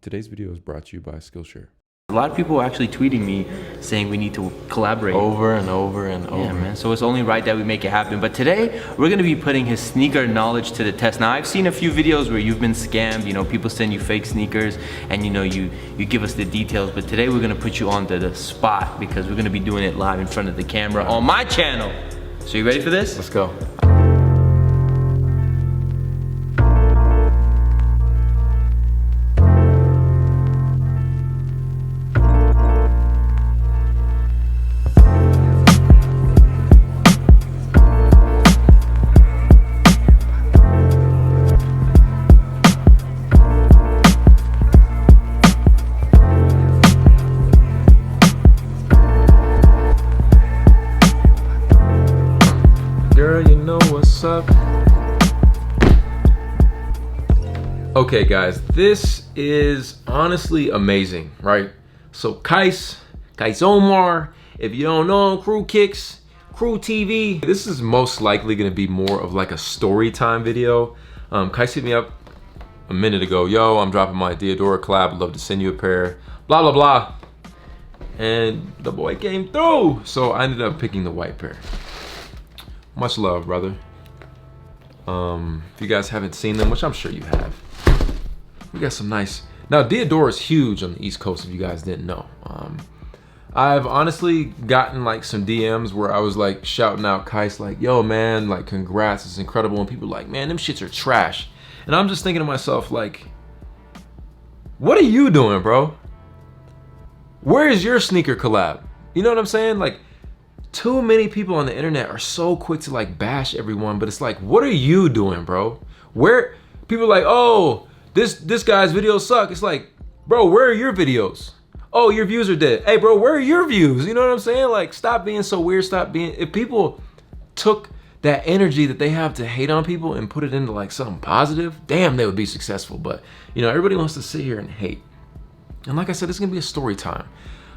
Today's video is brought to you by Skillshare. A lot of people are actually tweeting me saying we need to collaborate. Over and over and over. Yeah, man. So it's only right that we make it happen. But today, we're gonna be putting his sneaker knowledge to the test. Now, I've seen a few videos where you've been scammed. You know, people send you fake sneakers and you know, you give us the details. But today, we're gonna put you on the spot because we're gonna be doing it live in front of the camera on my channel. So you ready for this? Let's go. Girl, you know what's up. Okay guys, this is honestly amazing, right? So Qias Omar, if you don't know him, Crew Kicks, Crew TV. This is most likely gonna be more of like a story time video. Qias hit me up a minute ago. Yo, I'm dropping my Diadora collab, I'd love to send you a pair, blah, blah, blah. And the boy came through. So I ended up picking the white pair. Much love, brother. If you guys haven't seen them, which I'm sure you have, we got some nice. Now, Diadora is huge on the East Coast, if you guys didn't know. I've honestly gotten like some DMs where I was like shouting out Qias like, yo man, like congrats, it's incredible. And people are like, man, them shits are trash. And I'm just thinking to myself like, what are you doing, bro? Where is your sneaker collab? You know what I'm saying? Like, too many people on the internet are so quick to like bash everyone, but it's like, what are you doing, bro? Where people are like, oh, this guy's videos suck. It's like, bro, where are your videos? Oh, your views are dead. Hey, bro, where are your views? You know what I'm saying? Like, stop being so weird. Stop being. If people took that energy that they have to hate on people and put it into like something positive, damn, they would be successful. But you know, everybody wants to sit here and hate. And like I said, it's gonna be a story time.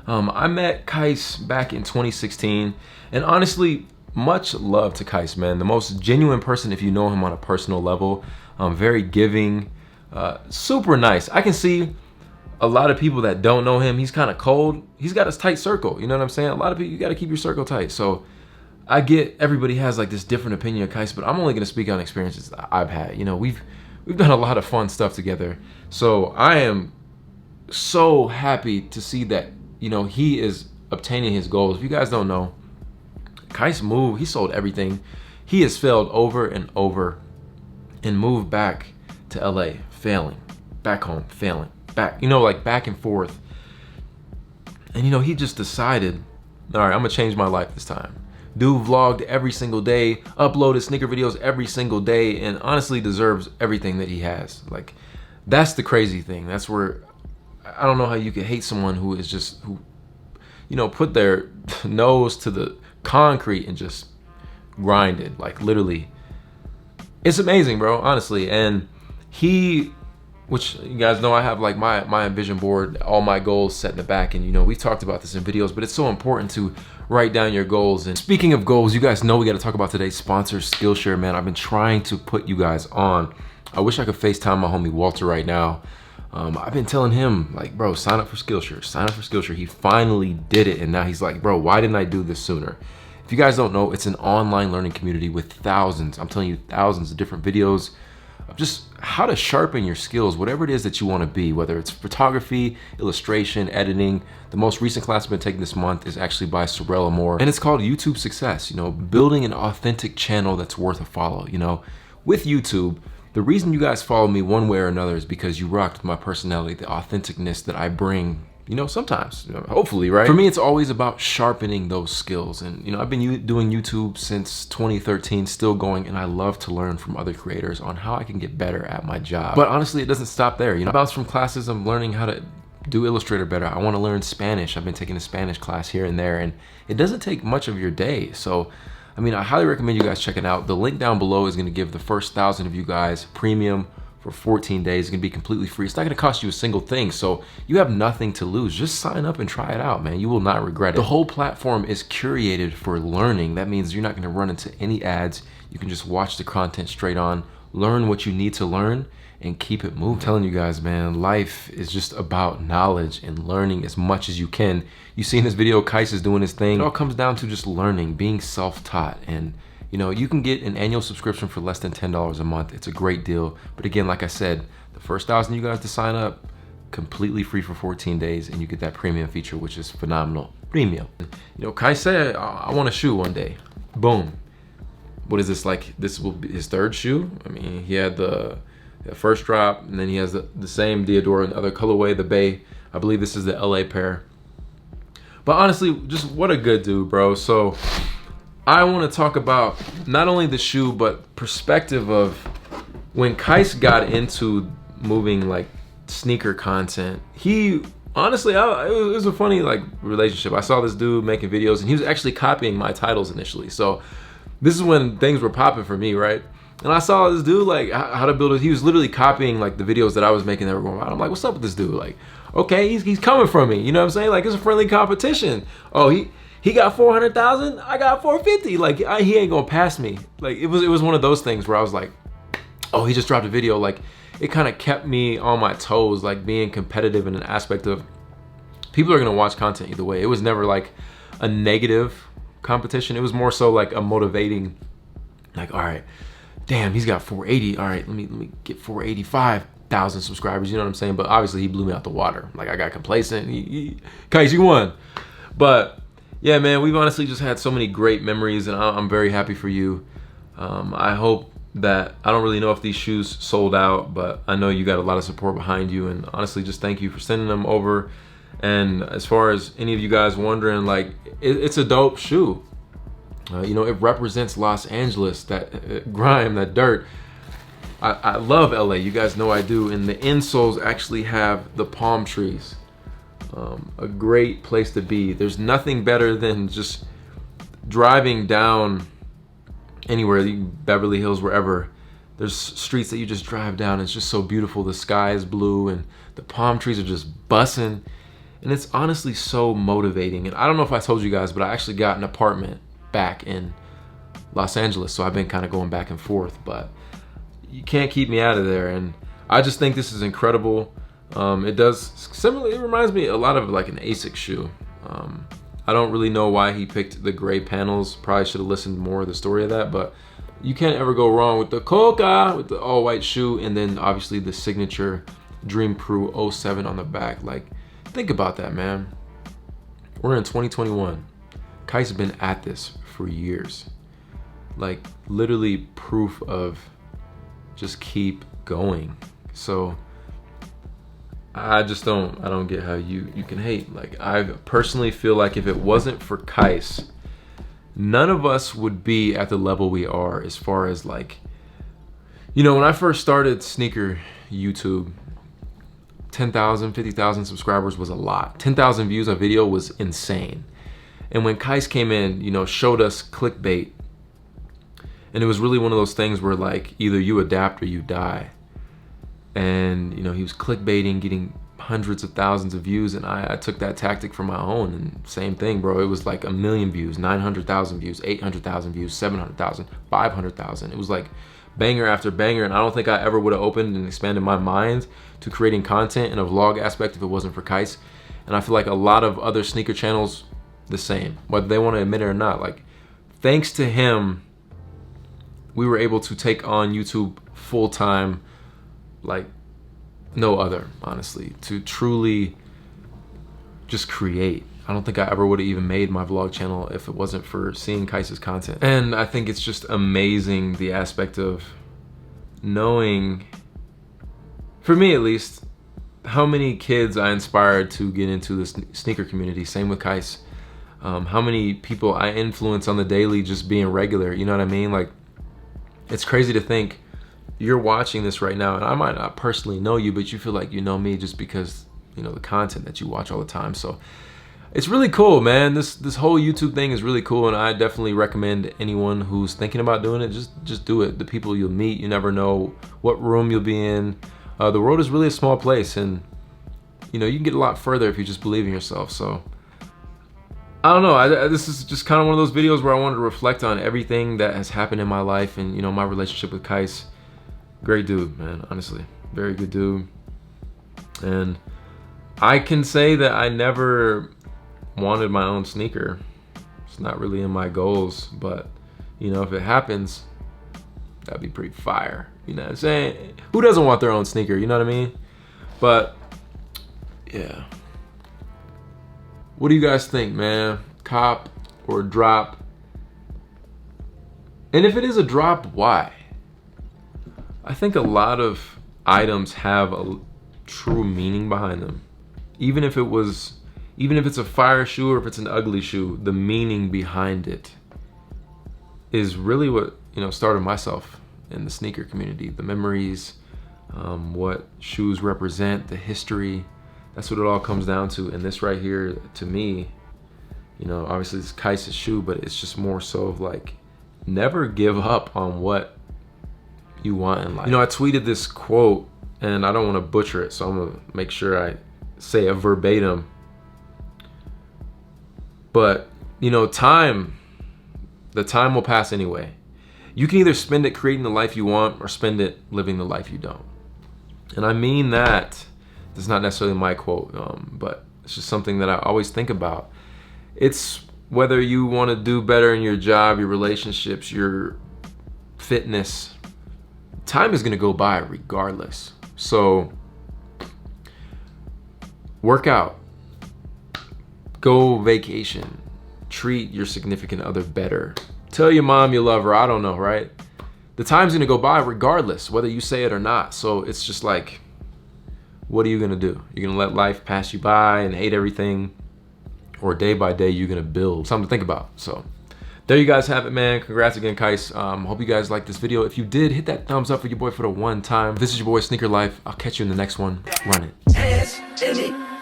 I met Qias back in 2016, and honestly, much love to Qias, man. The most genuine person if you know him on a personal level. Very giving, super nice. I can see a lot of people that don't know him, he's kind of cold. He's got his tight circle, you know what I'm saying? A lot of people, you gotta keep your circle tight. So I get everybody has like this different opinion of Qias, but I'm only gonna speak on experiences that I've had. You know, we've done a lot of fun stuff together. So I am so happy to see that, you know, he is obtaining his goals. If you guys don't know, Qias moved, he sold everything. He has failed over and over and moved back to LA, failing, back home, failing, back, you know, like back and forth. And you know, he just decided, all right, I'm gonna change my life this time. Dude vlogged every single day, uploaded sneaker videos every single day, and honestly deserves everything that he has. Like, that's the crazy thing. That's where, I don't know how you could hate someone who is just, who, you know, put their nose to the concrete and just grinded, like literally. It's amazing, bro, honestly. And he, which you guys know, I have like my vision board, all my goals set in the back. And you know, we've talked about this in videos, but it's so important to write down your goals. And speaking of goals, you guys know we got to talk about today's sponsor, Skillshare, man. I've been trying to put you guys on. I wish I could FaceTime my homie Walter right now. I've been telling him like, bro, sign up for Skillshare, sign up for Skillshare. He finally did it. And now he's like, bro, why didn't I do this sooner? If you guys don't know, it's an online learning community with thousands, I'm telling you, thousands of different videos of just how to sharpen your skills, whatever it is that you want to be, whether it's photography, illustration, editing. The most recent class I've been taking this month is actually by Sorella Moore, and it's called YouTube Success, you know, building an authentic channel that's worth a follow. You know, with YouTube, the reason you guys follow me one way or another is because you rocked with my personality, the authenticness that I bring, you know, sometimes, you know, hopefully, right? For me, it's always about sharpening those skills. And, you know, I've been doing YouTube since 2013, still going, and I love to learn from other creators on how I can get better at my job. But honestly, it doesn't stop there. You know, I bounce from classes, I'm learning how to do Illustrator better. I want to learn Spanish. I've been taking a Spanish class here and there, and it doesn't take much of your day. So, I mean, I highly recommend you guys check it out. The link down below is going to give the first 1,000 of you guys premium for 14 days. It's going to be completely free. It's not going to cost you a single thing. So you have nothing to lose. Just sign up and try it out, man. You will not regret it. The whole platform is curated for learning. That means you're not going to run into any ads. You can just watch the content straight on, learn what you need to learn, and keep it moving. I'm telling you guys, man, life is just about knowledge and learning as much as you can. You see in this video, Qias is doing his thing. It all comes down to just learning, being self-taught. And you know, you can get an annual subscription for less than $10 a month. It's a great deal. But again, like I said, the first 1,000 you guys to sign up, completely free for 14 days, and you get that premium feature, which is phenomenal. Premium. You know, Qias said, I want a shoe one day. Boom. What is this, like, this will be his third shoe? I mean, he had the first drop, and then he has the same Diodora in the other colorway, the Bay. I believe this is the LA pair. But honestly, just what a good dude, bro. So I want to talk about not only the shoe, but perspective of when Qias got into moving like sneaker content. He honestly, it was a funny like relationship. I saw this dude making videos, and he was actually copying my titles initially. So this is when things were popping for me, right? And I saw this dude like how to build it. He was literally copying like the videos that I was making that were going out. I'm like, what's up with this dude? Like, okay, he's coming from me. You know what I'm saying? Like, it's a friendly competition. Oh, he got 400,000. I got 450. Like, he ain't gonna pass me. Like, it was one of those things where I was like, oh, he just dropped a video. Like, it kind of kept me on my toes, like being competitive in an aspect of people are gonna watch content either way. It was never like a negative competition. It was more so like a motivating, like, all right, damn, he's got 480. All right, let me get 485,000 subscribers. You know what I'm saying? But obviously he blew me out the water. Like, I got complacent. Qias, you won. But yeah, man, we've honestly just had so many great memories, and I'm very happy for you. I hope that, I don't really know if these shoes sold out, but I know you got a lot of support behind you, and honestly, just thank you for sending them over. And as far as any of you guys wondering, like, it's a dope shoe. You know, it represents Los Angeles, that grime, that dirt. I love LA, you guys know I do, and the insoles actually have the palm trees. A great place to be. There's nothing better than just driving down anywhere, Beverly Hills, wherever. There's streets that you just drive down. It's just so beautiful. The sky is blue and the palm trees are just bussing. And it's honestly so motivating. And I don't know if I told you guys, but I actually got an apartment back in Los Angeles. So I've been kind of going back and forth, but you can't keep me out of there. And I just think this is incredible. It does similarly, it reminds me a lot of like an ASICS shoe. I don't really know why he picked the gray panels. Probably should have listened more of the story of that, but you can't ever go wrong with the Coca, with the all white shoe, and then obviously the signature Dream Crew 07 on the back. Like, think about that, man. We're in 2021. Qias has been at this for years. Like, literally proof of just keep going. So I don't get how you can hate. Like, I personally feel like if it wasn't for Qias, none of us would be at the level we are as far as like, you know, when I first started sneaker YouTube, 10,000, 50,000 subscribers was a lot. 10,000 views on video was insane. And when Qias came in, you know, showed us clickbait, and it was really one of those things where like either you adapt or you die. And you know, he was clickbaiting, getting hundreds of thousands of views, and I took that tactic for my own, and same thing, bro. It was like 1 million views, 900,000 views, 800,000 views, 700,000, 500,000. It was like banger after banger, and I don't think I ever would have opened and expanded my mind to creating content in a vlog aspect if it wasn't for Qias. And I feel like a lot of other sneaker channels the same, whether they want to admit it or not. Like, thanks to him, we were able to take on YouTube full time, like no other, honestly, to truly just create. I don't think I ever would have even made my vlog channel if it wasn't for seeing Qias's content. And I think it's just amazing, the aspect of knowing, for me at least, how many kids I inspired to get into the sneaker community. Same with Qias. How many people I influence on the daily just being regular, you know what I mean? Like, it's crazy to think you're watching this right now, and I might not personally know you, but you feel like you know me just because, you know, the content that you watch all the time. So it's really cool, man. This whole YouTube thing is really cool, and I definitely recommend anyone who's thinking about doing it, just do it. The people you'll meet, you never know what room you'll be in. The world is really a small place, and you know, you can get a lot further if you just believe in yourself. So I don't know, this is just kind of one of those videos where I wanted to reflect on everything that has happened in my life, and you know, my relationship with Qias. Great dude, man, honestly. very good dude. And I can say that I never wanted my own sneaker. It's not really in my goals, but you know, if it happens, that'd be pretty fire. You know what I'm saying? Who doesn't want their own sneaker? You know what I mean? But yeah. What do you guys think, man? Cop or drop? And if it is a drop, why? I think a lot of items have a true meaning behind them. Even if it's a fire shoe or if it's an ugly shoe, the meaning behind it is really what, you know, started myself in the sneaker community. The memories, what shoes represent, the history. That's what it all comes down to. And this right here, to me, you know, obviously it's Qias' shoe, but it's just more so of like, never give up on what you want in life. You know, I tweeted this quote, and I don't want to butcher it, so I'm gonna make sure I say it verbatim. But, you know, the time will pass anyway. You can either spend it creating the life you want or spend it living the life you don't. And I mean that. It's not necessarily my quote, but it's just something that I always think about. It's whether you want to do better in your job, your relationships, your fitness. Time is going to go by regardless. So work out, go vacation, treat your significant other better. Tell your mom you love her, I don't know, right? The time's gonna go by regardless, whether you say it or not. So it's just like, what are you gonna do? You're gonna let life pass you by and hate everything? Or day by day, you're gonna build? Something to think about. So there you guys have it, man. Congrats again, Qias. Hope you guys liked this video. If you did, hit that thumbs up for your boy for the one time. This is your boy, ASneakerLife. I'll catch you in the next one. Run it.